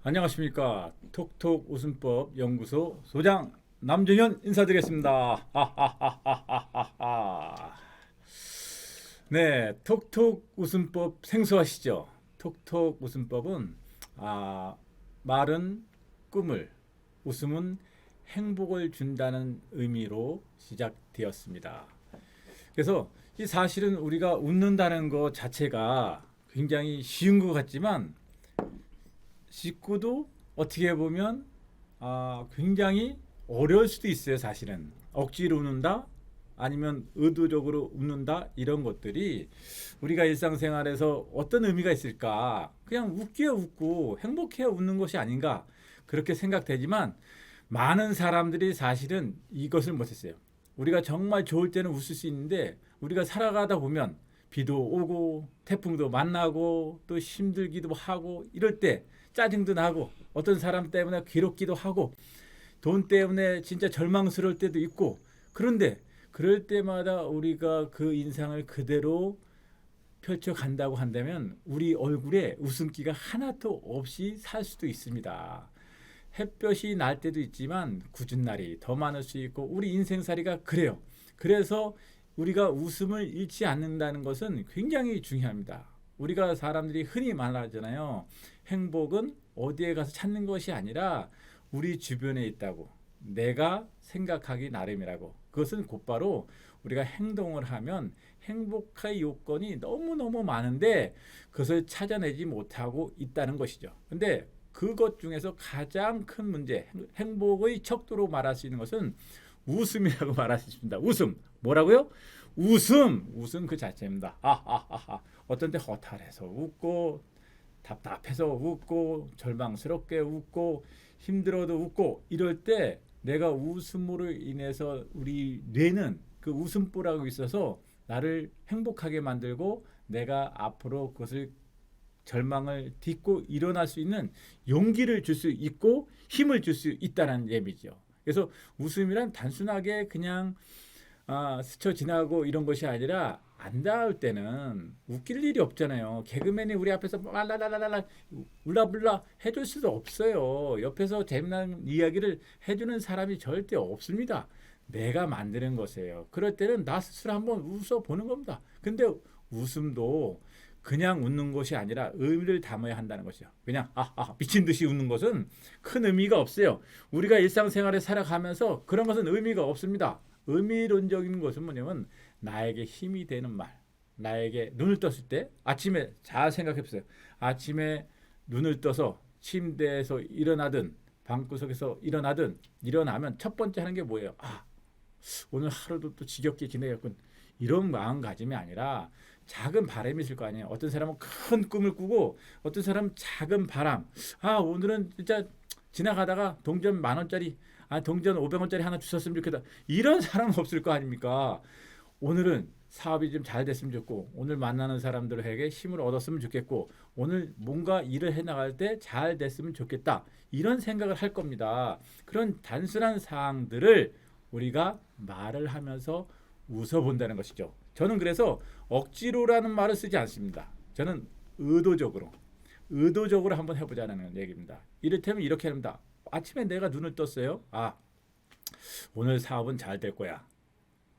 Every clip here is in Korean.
안녕하십니까. 톡톡 웃음법 연구소 소장 남정현 인사드리겠습니다. 네, 톡톡 웃음법 생소하시죠? 톡톡 웃음법은 말은 꿈을, 웃음은 행복을 준다는 의미로 시작되었습니다. 그래서 이 사실은 우리가 웃는다는 것 자체가 굉장히 쉬운 것 같지만 직구도 어떻게 보면 굉장히 어려울 수도 있어요. 사실은 억지로 웃는다 아니면 의도적으로 웃는다 이런 것들이 우리가 일상생활에서 어떤 의미가 있을까, 그냥 웃겨야 웃고 행복해야 웃는 것이 아닌가 그렇게 생각되지만 많은 사람들이 사실은 이것을 못했어요. 우리가 정말 좋을 때는 웃을 수 있는데 우리가 살아가다 보면 비도 오고 태풍도 만나고 또 힘들기도 하고 이럴 때 짜증도 나고 어떤 사람 때문에 괴롭기도 하고 돈 때문에 진짜 절망스러울 때도 있고, 그런데 그럴 때마다 우리가 그 인상을 그대로 펼쳐간다고 한다면 우리 얼굴에 웃음기가 하나도 없이 살 수도 있습니다. 햇볕이 날 때도 있지만 굳은 날이 더 많을 수 있고 우리 인생살이가 그래요. 그래서 우리가 웃음을 잃지 않는다는 것은 굉장히 중요합니다. 우리가 사람들이 흔히 말하잖아요. 행복은 어디에 가서 찾는 것이 아니라 우리 주변에 있다고. 내가 생각하기 나름이라고. 그것은 곧바로 우리가 행동을 하면 행복할 요건이 너무너무 많은데 그것을 찾아내지 못하고 있다는 것이죠. 근데 그것 중에서 가장 큰 문제, 행복의 척도로 말할 수 있는 것은 웃음이라고 말할 수 있습니다. 웃음. 뭐라고요? 웃음 그 자체입니다. 어떤 때 허탈해서 웃고 답답해서 웃고 절망스럽게 웃고 힘들어도 웃고 이럴 때 내가 웃음으로 인해서 우리 뇌는 그 웃음보라고 있어서 나를 행복하게 만들고 내가 앞으로 그것을 절망을 딛고 일어날 수 있는 용기를 줄 수 있고 힘을 줄 수 있다는 얘기죠. 그래서 웃음이란 단순하게 그냥 스쳐 지나고 이런 것이 아니라 안 닿을 때는 웃길 일이 없잖아요. 개그맨이 우리 앞에서 랄랄랄랄라 울라불라 해줄 수도 없어요. 옆에서 재미난 이야기를 해주는 사람이 절대 없습니다. 내가 만드는 것이에요. 그럴 때는 나 스스로 한번 웃어 보는 겁니다. 근데 웃음도 그냥 웃는 것이 아니라 의미를 담아야 한다는 것이죠. 그냥 미친 듯이 웃는 것은 큰 의미가 없어요. 우리가 일상생활에 살아가면서 그런 것은 의미가 없습니다. 의미론적인 것은 뭐냐면 나에게 힘이 되는 말. 나에게 눈을 떴을 때 아침에 잘 생각해 보세요. 아침에 눈을 떠서 침대에서 일어나든 방구석에서 일어나면 첫 번째 하는 게 뭐예요? 오늘 하루도 또 지겹게 지내겠군. 이런 마음가짐이 아니라 작은 바람이 있을 거 아니에요. 어떤 사람은 큰 꿈을 꾸고 어떤 사람은 작은 바람. 오늘은 진짜 지나가다가 동전 10,000원짜리, 동전 500원짜리 하나 주셨으면 좋겠다. 이런 사람은 없을 거 아닙니까? 오늘은 사업이 좀 잘 됐으면 좋고 오늘 만나는 사람들에게 힘을 얻었으면 좋겠고 오늘 뭔가 일을 해나갈 때 잘 됐으면 좋겠다. 이런 생각을 할 겁니다. 그런 단순한 사항들을 우리가 말을 하면서 웃어본다는 것이죠. 저는 그래서 억지로라는 말을 쓰지 않습니다. 저는 의도적으로 한번 해보자는 얘기입니다. 이를테면 이렇게 합니다. 아침에 내가 눈을 떴어요. 오늘 사업은 잘 될 거야.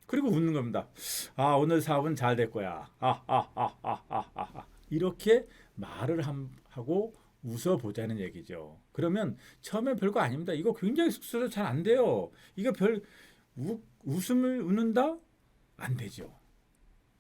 그리고 웃는 겁니다. 오늘 사업은 잘 될 거야. 이렇게 말을 하고 웃어보자는 얘기죠. 그러면 처음엔 별거 아닙니다. 이거 굉장히 쑥스러워서 잘 안 돼요. 이거 웃음을 웃는다? 안 되죠.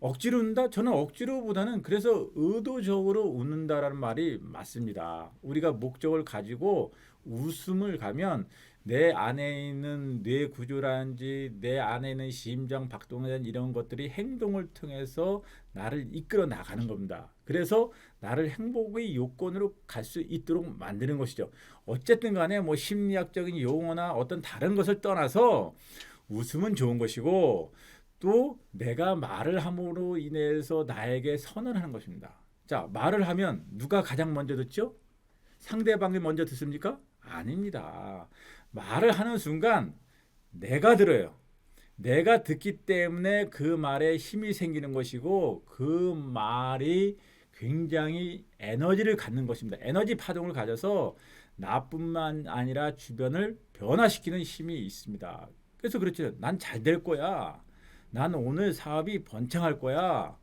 억지로 웃는다? 저는 억지로보다는 그래서 의도적으로 웃는다라는 말이 맞습니다. 우리가 목적을 가지고 웃음을 가면 내 안에 있는 뇌 구조라든지 내 안에 있는 심장 박동이라든지 이런 것들이 행동을 통해서 나를 이끌어 나가는 겁니다. 그래서 나를 행복의 요건으로 갈 수 있도록 만드는 것이죠. 어쨌든 간에 뭐 심리학적인 용어나 어떤 다른 것을 떠나서 웃음은 좋은 것이고 또 내가 말을 함으로 인해서 나에게 선언하는 것입니다. 자, 말을 하면 누가 가장 먼저 듣죠? 상대방이 먼저 듣습니까? 아닙니다. 말을 하는 순간 내가 들어요. 내가 듣기 때문에 그 말에 힘이 생기는 것이고 그 말이 굉장히 에너지를 갖는 것입니다. 에너지 파동을 가져서 나뿐만 아니라 주변을 변화시키는 힘이 있습니다. 그래서 그렇죠. 난 잘 될 거야. 난 오늘 사업이 번창할 거야.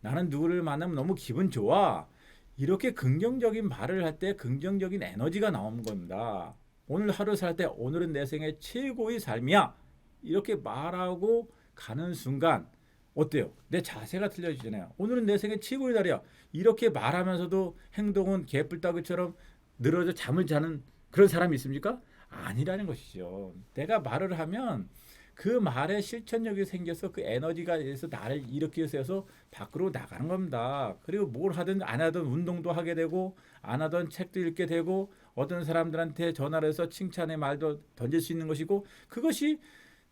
나는 누구를 만나면 너무 기분 좋아. 이렇게 긍정적인 말을 할 때 긍정적인 에너지가 나오는 겁니다. 오늘 하루 살 때 오늘은 내 생애 최고의 삶이야. 이렇게 말하고 가는 순간 어때요? 내 자세가 틀려지잖아요. 오늘은 내 생애 최고의 날이야. 이렇게 말하면서도 행동은 개뿔따구처럼 늘어져 잠을 자는 그런 사람이 있습니까? 아니라는 것이죠. 내가 말을 하면 그 말에 실천력이 생겨서 그 에너지가 돼서 나를 일으켜 세워서 밖으로 나가는 겁니다. 그리고 뭘 하든 안 하든 운동도 하게 되고 안 하던 책도 읽게 되고 어떤 사람들한테 전화를 해서 칭찬의 말도 던질 수 있는 것이고 그것이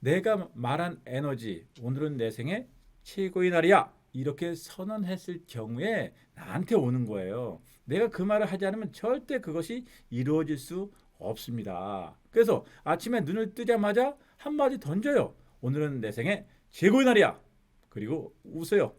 내가 말한 에너지 오늘은 내 생애 최고의 날이야 이렇게 선언했을 경우에 나한테 오는 거예요. 내가 그 말을 하지 않으면 절대 그것이 이루어질 수 없습니다. 그래서 아침에 눈을 뜨자마자 한마디 던져요. 오늘은 내 생애 최고의 날이야. 그리고 웃어요.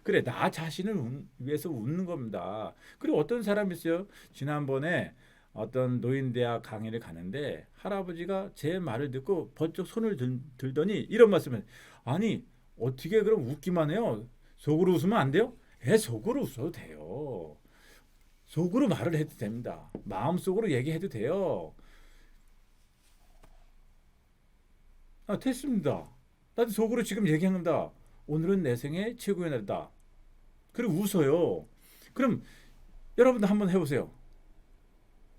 그래 나 자신을 위해서 웃는 겁니다. 그리고 어떤 사람이 있어요. 지난번에 어떤 노인대학 강의를 가는데 할아버지가 제 말을 듣고 번쩍 손을 들더니 이런 말씀을 아니 어떻게 그럼 웃기만 해요? 속으로 웃으면 안 돼요? 속으로 웃어도 돼요. 속으로 말을 해도 됩니다. 마음속으로 얘기해도 돼요. 됐습니다. 나도 속으로 지금 얘기합니다. 오늘은 내 생애 최고의 날이다. 그리고 웃어요. 그럼 여러분도 한번 해보세요.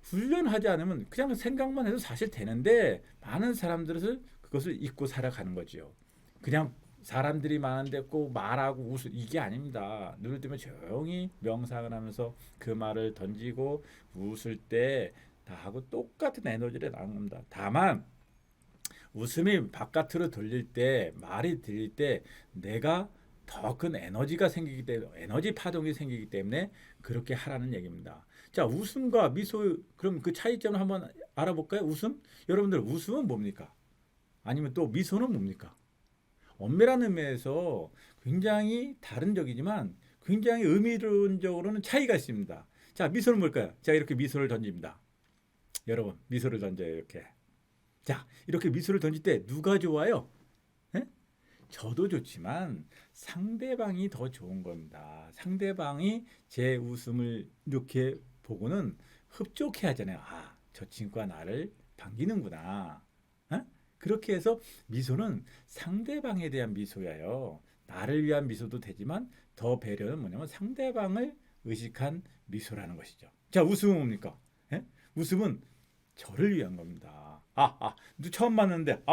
훈련하지 않으면 그냥 생각만 해도 사실 되는데 많은 사람들은 그것을 잊고 살아가는 거죠. 그냥 사람들이 많은데 꼭 말하고 웃을 이게 아닙니다. 눈을 뜨면 조용히 명상을 하면서 그 말을 던지고 웃을 때 나하고 똑같은 에너지를 나누는 겁니다. 다만 웃음이 바깥으로 들릴 때 말이 들릴 때 내가 더 큰 에너지가 생기기 때문에 에너지 파동이 생기기 때문에 그렇게 하라는 얘기입니다. 자, 웃음과 미소 그럼 그 차이점을 한번 알아볼까요? 웃음? 여러분들 웃음은 뭡니까? 아니면 또 미소는 뭡니까? 엄밀한 의미에서 굉장히 다른 적이지만 굉장히 의미론적으로는 차이가 있습니다. 자, 미소는 뭘까요? 제가 이렇게 미소를 던집니다. 여러분, 미소를 던져요, 이렇게. 자, 이렇게 미소를 던질 때 누가 좋아요? 에? 저도 좋지만 상대방이 더 좋은 겁니다. 상대방이 제 웃음을 이렇게 보고는 흡족해 하잖아요. 아, 저 친구가 나를 반기는구나. 에? 그렇게 해서 미소는 상대방에 대한 미소예요. 나를 위한 미소도 되지만 더 배려는 뭐냐면 상대방을 의식한 미소라는 것이죠. 자, 웃음은 뭡니까? 에? 웃음은 저를 위한 겁니다. 처음 봤는데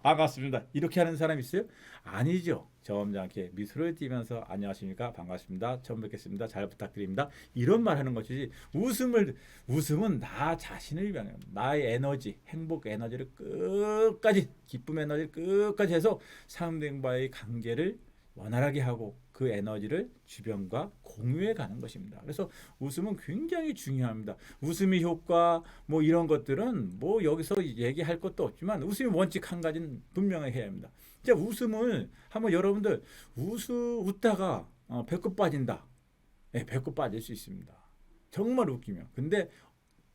반갑습니다. 이렇게 하는 사람 있어요? 아니죠. 점잖게 미소를 띠면서 안녕하십니까 반갑습니다. 처음 뵙겠습니다. 잘 부탁드립니다. 이런 말 하는 것이지 웃음은 나 자신을 위한 나의 에너지 행복 에너지를 끝까지 기쁨 에너지를 끝까지 해서 사람들과의 관계를 원활하게 하고 그 에너지를 주변과 공유해 가는 것입니다. 그래서 웃음은 굉장히 중요합니다. 웃음의 효과 뭐 이런 것들은 뭐 여기서 얘기할 것도 없지만 웃음의 원칙 한 가지는 분명히 해야 합니다. 자, 웃음을 한번 여러분들 웃다가 배꼽 빠진다. 네, 배꼽 빠질 수 있습니다. 정말 웃기면. 근데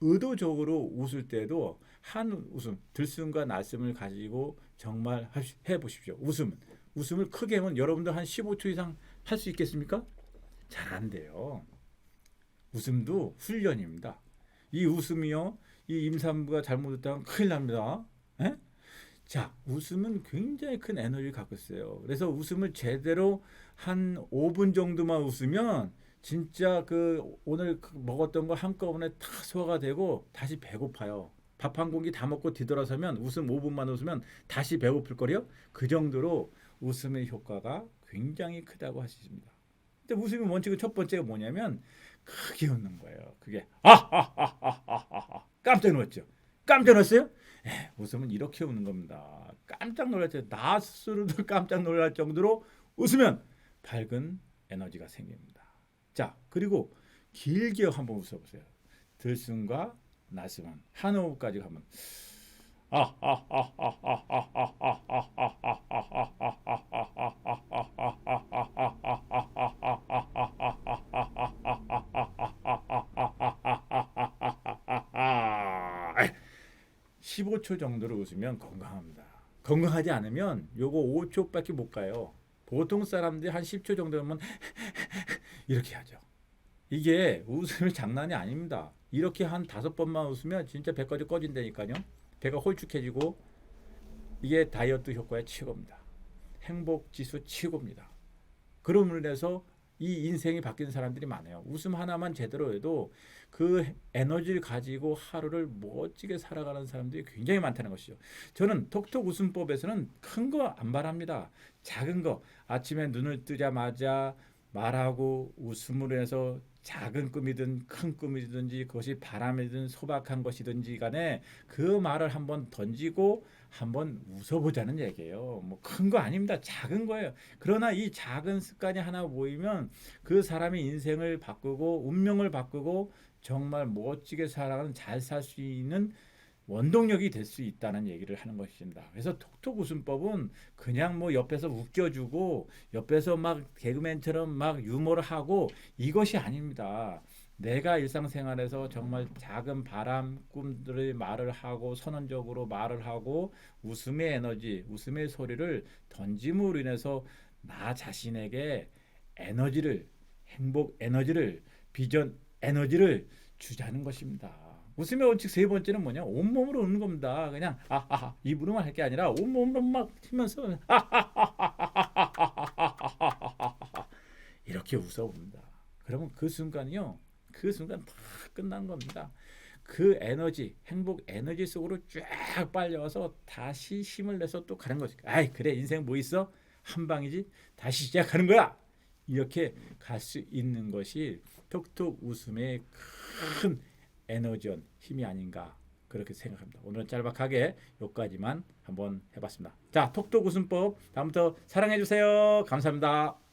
의도적으로 웃을 때도 한 웃음, 들숨과 날숨을 가지고 정말 해보십시오. 웃음을 크게 하면 여러분들 한 15초 이상 할 수 있겠습니까? 잘 안 돼요. 웃음도 훈련입니다. 이 웃음이요, 이 임산부가 잘못했다면 큰일 납니다. 에? 자, 웃음은 굉장히 큰 에너지를 갖고 있어요. 그래서 웃음을 제대로 한 5분 정도만 웃으면 진짜 그 오늘 먹었던 거 한꺼번에 다 소화가 되고 다시 배고파요. 밥 한 공기 다 먹고 뒤돌아서면 웃음 5분만 웃으면 다시 배고플 거요. 그 정도로 웃음의 효과가 굉장히 크다고 할 수 있습니다. 근데 웃음의 원칙의 첫 번째가 뭐냐면 크게 웃는 거예요. 그게 깜짝 놀랐죠. 깜짝 놀랐어요? 웃음은 이렇게 웃는 겁니다. 깜짝 놀랐죠. 나 스스로도 깜짝 놀랄 정도로 웃으면 밝은 에너지가 생깁니다. 자, 그리고 길게 한번 웃어보세요. 들숨과 날숨은 한 호흡까지 한번 15초 정도로 웃으면 건강합니다. 건강하지 않으면 요거 5초밖에 못 가요. 보통 사람들이 한 10초 정도면 이렇게 하죠. 이게 웃음이 장난이 아닙니다. 이렇게 한 5번만 웃으면 진짜 배까지 꺼진다니까요. 배가 홀쭉해지고 이게 다이어트 효과의 최고입니다. 행복 지수 최고입니다. 그럼으로 인해서 이 인생이 바뀌는 사람들이 많아요. 웃음 하나만 제대로 해도 그 에너지를 가지고 하루를 멋지게 살아가는 사람들이 굉장히 많다는 것이죠. 저는 톡톡 웃음법에서는 큰 거 안 바랍니다. 작은 거, 아침에 눈을 뜨자마자 말하고 웃음으로 해서 작은 꿈이든 큰 꿈이든지 그것이 바람이든 소박한 것이든지 간에 그 말을 한번 던지고 한번 웃어보자는 얘기예요. 뭐 큰 거 아닙니다. 작은 거예요. 그러나 이 작은 습관이 하나 모이면 그 사람의 인생을 바꾸고 운명을 바꾸고 정말 멋지게 살아가는 잘 살 수 있는 원동력이 될 수 있다는 얘기를 하는 것입니다. 그래서 톡톡 웃음법은 그냥 뭐 옆에서 웃겨주고 옆에서 막 개그맨처럼 막 유머를 하고 이것이 아닙니다. 내가 일상생활에서 정말 작은 바람, 꿈들의 말을 하고 선언적으로 말을 하고 웃음의 에너지, 웃음의 소리를 던짐으로 인해서 나 자신에게 에너지를, 행복 에너지를, 비전 에너지를 주자는 것입니다. 웃음의 원칙 세 번째는 뭐냐? 온몸으로 웃는 겁니다. 그냥 아하하 입으로만 할 게 아니라 온몸으로 막 치면서 이렇게 웃어봅니다. 그러면 그 순간이요. 그 순간 다 끝난 겁니다. 그 에너지, 행복 에너지 속으로 쫙 빨려와서 다시 힘을 내서 또 가는 거지. 아이 그래 인생 뭐 있어? 한 방이지. 다시 시작하는 거야. 이렇게 갈 수 있는 것이 톡톡 웃음의 큰 에너지원 힘이 아닌가 그렇게 생각합니다. 오늘은 짤막하게 여기까지만 한번 해봤습니다. 자, 톡톡 웃음법 다음부터 사랑해 주세요. 감사합니다.